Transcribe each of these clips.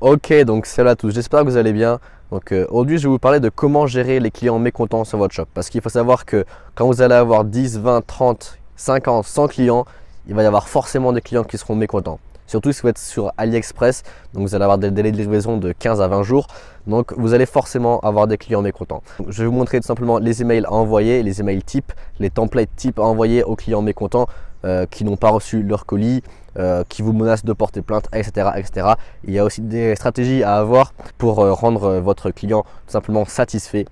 Ok, donc salut à tous, j'espère que vous allez bien. Donc aujourd'hui, je vais vous parler de comment gérer les clients mécontents sur votre shop. Parce qu'il faut savoir que quand vous allez avoir 10, 20, 30, 50, 100 clients, il va y avoir forcément des clients qui seront mécontents. Surtout si vous êtes sur AliExpress, donc vous allez avoir des délais de livraison de 15 à 20 jours. Donc vous allez forcément avoir des clients mécontents. Donc, je vais vous montrer tout simplement les emails à envoyer, les emails types, les templates types à envoyer aux clients mécontents qui n'ont pas reçu leur colis, qui vous menacent de porter plainte, etc., etc. Il y a aussi des stratégies à avoir pour rendre votre client tout simplement satisfait.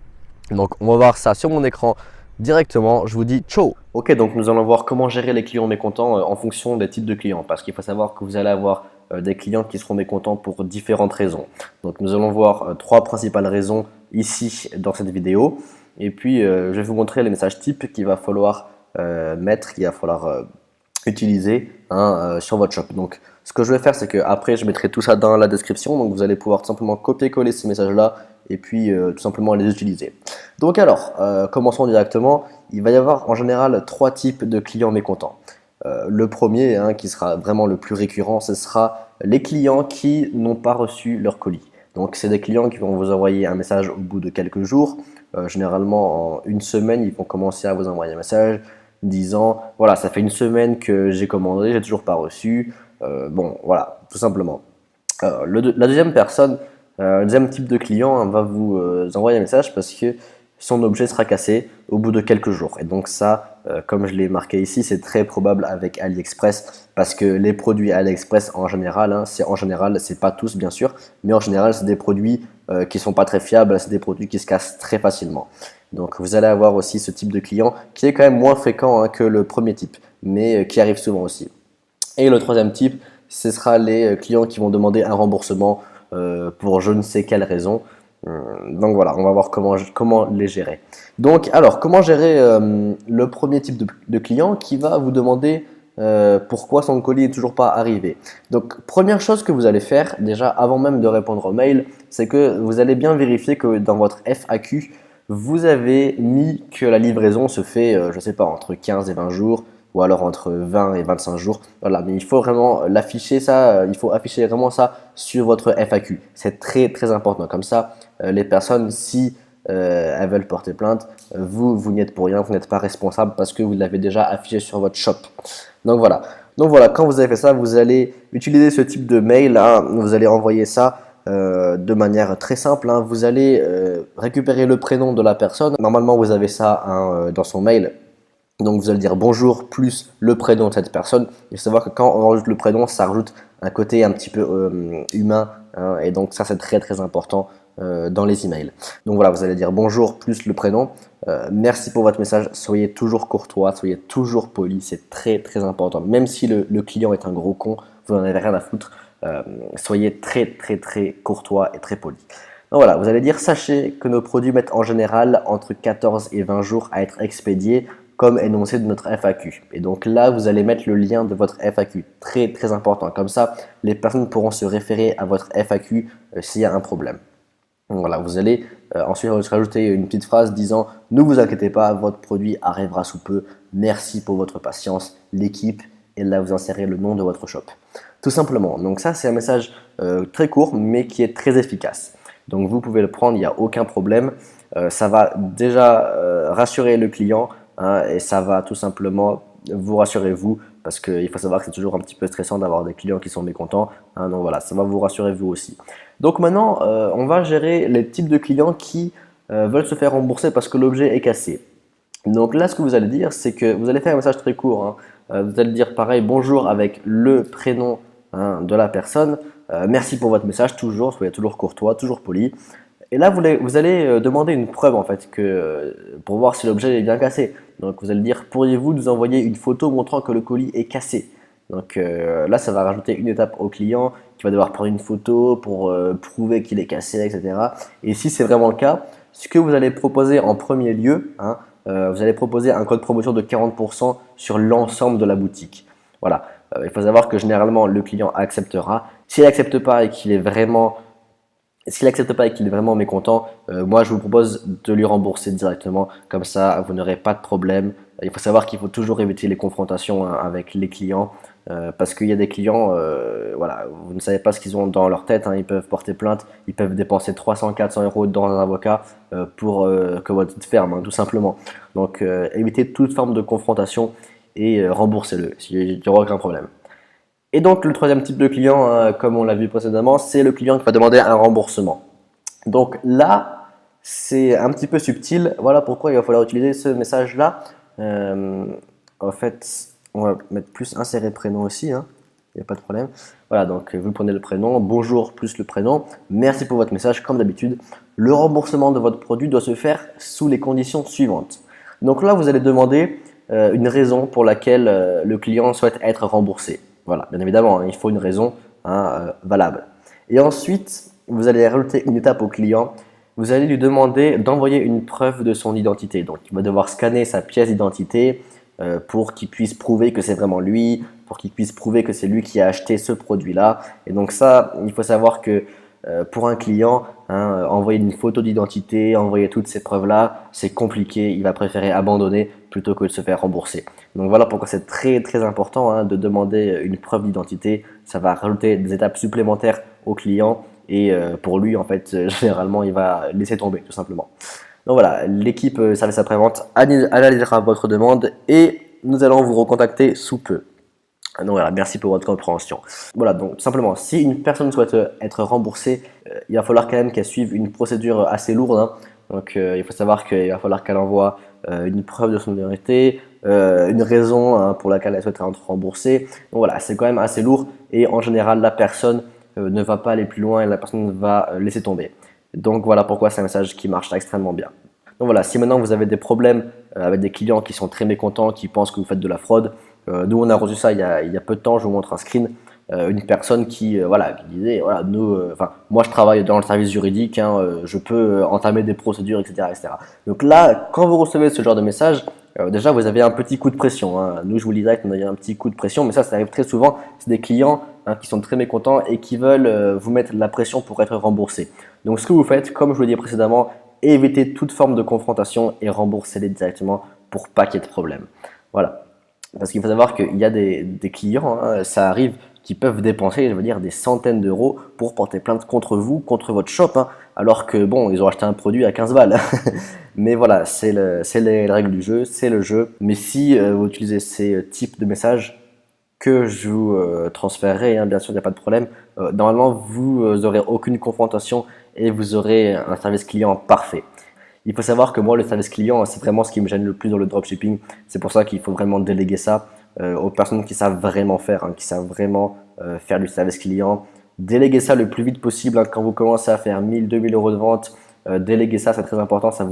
Donc on va voir ça sur mon écran directement. Je vous dis ciao. Ok, donc nous allons voir comment gérer les clients mécontents en fonction des types de clients, parce qu'il faut savoir que vous allez avoir des clients qui seront mécontents pour différentes raisons. Donc nous allons voir trois principales raisons ici dans cette vidéo, et puis je vais vous montrer les messages types qu'il va falloir mettre, qu'il va falloir utiliser sur votre shop. Donc ce que je vais faire, c'est que après je mettrai tout ça dans la description, donc vous allez pouvoir tout simplement copier-coller ces messages là et puis tout simplement les utiliser. Donc alors, commençons directement. Il va y avoir en général trois types de clients mécontents. Le premier, qui sera vraiment le plus récurrent, ce sera les clients qui n'ont pas reçu leur colis. Donc c'est des clients qui vont vous envoyer un message au bout de quelques jours. Généralement en une semaine, ils vont commencer à vous envoyer un message disant voilà, ça fait une semaine que j'ai commandé, j'ai toujours pas reçu. Bon, voilà, tout simplement. La deuxième personne, le deuxième type de client va vous envoyer un message parce que son objet sera cassé au bout de quelques jours. Et donc ça, comme je l'ai marqué ici, c'est très probable avec AliExpress parce que les produits AliExpress en général, c'est pas tous bien sûr, mais en général c'est des produits qui sont pas très fiables, c'est des produits qui se cassent très facilement. Donc vous allez avoir aussi ce type de client qui est quand même moins fréquent que le premier type, mais qui arrive souvent aussi. Et le troisième type, ce sera les clients qui vont demander un remboursement pour je ne sais quelle raison. Donc voilà, on va voir comment les gérer. Donc alors, comment gérer le premier type de client qui va vous demander pourquoi son colis n'est toujours pas arrivé. Donc première chose que vous allez faire déjà avant même de répondre au mail, c'est que vous allez bien vérifier que dans votre FAQ, vous avez mis que la livraison se fait, je ne sais pas, entre 15 et 20 jours ou alors entre 20 et 25 jours. Voilà, mais il faut vraiment l'afficher ça, il faut afficher vraiment ça sur votre FAQ. C'est très très important. Comme ça, les personnes, si elles veulent porter plainte, vous n'y êtes pour rien, vous n'êtes pas responsable parce que vous l'avez déjà affiché sur votre shop. Donc voilà. Quand vous avez fait ça, vous allez utiliser ce type de mail, vous allez envoyer ça de manière très simple. Vous allez récupérer le prénom de la personne. Normalement, vous avez ça dans son mail. Donc vous allez dire bonjour plus le prénom de cette personne. Il faut savoir que quand on rajoute le prénom, ça rajoute un côté un petit peu humain. Et donc ça, c'est très très important dans les emails. Donc voilà, vous allez dire bonjour plus le prénom. Merci pour votre message. Soyez toujours courtois, soyez toujours poli. C'est très très important. Même si le client est un gros con, vous n'en avez rien à foutre. Soyez très très très courtois et très poli. Donc voilà, vous allez dire sachez que nos produits mettent en général entre 14 et 20 jours à être expédiés comme énoncé de notre FAQ. Et donc là, vous allez mettre le lien de votre FAQ. Très très important. Comme ça, les personnes pourront se référer à votre FAQ s'il y a un problème. Donc voilà, vous allez ensuite rajouter une petite phrase disant « Ne vous inquiétez pas, votre produit arrivera sous peu. Merci pour votre patience, l'équipe. » Et là, vous insérez le nom de votre shop. Tout simplement. Donc ça, c'est un message très court, mais qui est très efficace. Donc vous pouvez le prendre, il n'y a aucun problème. Ça va déjà rassurer le client et ça va tout simplement vous rassurer vous, parce qu'il faut savoir que c'est toujours un petit peu stressant d'avoir des clients qui sont mécontents. Donc voilà, ça va vous rassurer vous aussi. Donc maintenant, on va gérer les types de clients qui veulent se faire rembourser parce que l'objet est cassé. Donc là, ce que vous allez dire, c'est que vous allez faire un message très court. Vous allez dire pareil, bonjour avec le prénom de la personne. Merci pour votre message, toujours, soyez toujours courtois, toujours poli. Et là, vous allez demander une preuve en fait pour voir si l'objet est bien cassé. Donc vous allez dire, pourriez-vous nous envoyer une photo montrant que le colis est cassé? Donc là, ça va rajouter une étape au client qui va devoir prendre une photo pour prouver qu'il est cassé, etc. Et si c'est vraiment le cas, ce que vous allez proposer en premier lieu, vous allez proposer un code promotion de 40% sur l'ensemble de la boutique. Voilà. Il faut savoir que généralement, le client acceptera. S'il n'accepte pas et qu'il est vraiment mécontent, moi je vous propose de lui rembourser directement. Comme ça, vous n'aurez pas de problème. Il faut savoir qu'il faut toujours éviter les confrontations hein, avec les clients parce qu'il y a des clients, voilà, vous ne savez pas ce qu'ils ont dans leur tête, hein, ils peuvent porter plainte, ils peuvent dépenser 300-400 euros dans un avocat pour que votre site ferme, hein, tout simplement. Donc évitez toute forme de confrontation et remboursez-le, il n'y aura aucun problème. Et donc le troisième type de client, hein, comme on l'a vu précédemment, c'est le client qui va demander un remboursement. Donc là, c'est un petit peu subtil. Voilà pourquoi il va falloir utiliser ce message-là. En fait, on va mettre plus insérer prénom aussi. Hein. Il n'y a pas de problème. Voilà, donc vous prenez le prénom, bonjour plus le prénom. Merci pour votre message, comme d'habitude. Le remboursement de votre produit doit se faire sous les conditions suivantes. Donc là, vous allez demander une raison pour laquelle le client souhaite être remboursé. Voilà, bien évidemment, hein, il faut une raison hein, valable. Et ensuite, vous allez rajouter une étape au client. Vous allez lui demander d'envoyer une preuve de son identité. Donc, il va devoir scanner sa pièce d'identité pour qu'il puisse prouver que c'est vraiment lui, pour qu'il puisse prouver que c'est lui qui a acheté ce produit-là. Et donc ça, il faut savoir que pour un client, hein, envoyer une photo d'identité, envoyer toutes ces preuves-là, c'est compliqué. Il va préférer abandonner plutôt que de se faire rembourser. Donc voilà pourquoi c'est très très important hein, de demander une preuve d'identité. Ça va rajouter des étapes supplémentaires au client et pour lui, en fait, généralement, il va laisser tomber tout simplement. Donc voilà, l'équipe service après-vente analysera votre demande et nous allons vous recontacter sous peu. Donc voilà, merci pour votre compréhension. Voilà, donc simplement, si une personne souhaite être remboursée, il va falloir quand même qu'elle suive une procédure assez lourde. Hein. Donc il faut savoir qu'il va falloir qu'elle envoie une preuve de son identité, une raison hein, pour laquelle elle souhaite être remboursée. Donc voilà, c'est quand même assez lourd et en général, la personne ne va pas aller plus loin et la personne va laisser tomber. Donc voilà pourquoi c'est un message qui marche extrêmement bien. Donc voilà, si maintenant vous avez des problèmes avec des clients qui sont très mécontents, qui pensent que vous faites de la fraude, nous on a reçu ça il y a peu de temps, je vous montre un screen, une personne qui, voilà, qui disait, voilà, moi je travaille dans le service juridique, hein, je peux entamer des procédures, etc., etc. Donc là, quand vous recevez ce genre de message, déjà vous avez un petit coup de pression. Hein. Nous je vous le disais qu'on a un petit coup de pression, mais ça arrive très souvent, c'est des clients hein, qui sont très mécontents et qui veulent vous mettre la pression pour être remboursés. Donc ce que vous faites, comme je vous l'ai dit précédemment, évitez toute forme de confrontation et remboursez-les directement pour pas qu'il y ait de problème. Voilà. Parce qu'il faut savoir qu'il y a des clients, hein, ça arrive, qui peuvent dépenser, je veux dire, des centaines d'euros pour porter plainte contre vous, contre votre shop, hein, alors que bon, ils ont acheté un produit à 15 balles. Mais voilà, c'est les règles du jeu, c'est le jeu. Mais si vous utilisez ces types de messages que je vous transférerai, hein, bien sûr, il n'y a pas de problème, normalement, vous n'aurez aucune confrontation et vous aurez un service client parfait. Il faut savoir que moi, le service client, c'est vraiment ce qui me gêne le plus dans le dropshipping. C'est pour ça qu'il faut vraiment déléguer ça aux personnes qui savent vraiment faire, hein, qui savent vraiment faire du service client. Déléguez ça le plus vite possible hein, quand vous commencez à faire 1000, 2000 euros de vente. Déléguez ça, c'est très important. Ça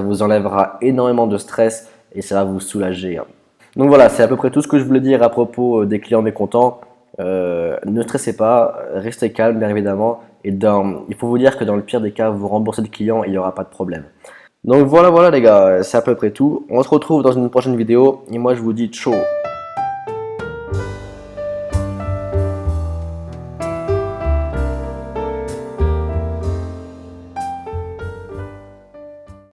vous enlèvera énormément de stress et ça va vous soulager. Hein. Donc voilà, c'est à peu près tout ce que je voulais dire à propos des clients mécontents. Ne stressez pas, restez calme bien évidemment. Et il faut vous dire que dans le pire des cas, vous remboursez le client, il n'y aura pas de problème. Donc voilà les gars, c'est à peu près tout. On se retrouve dans une prochaine vidéo et moi je vous dis ciao.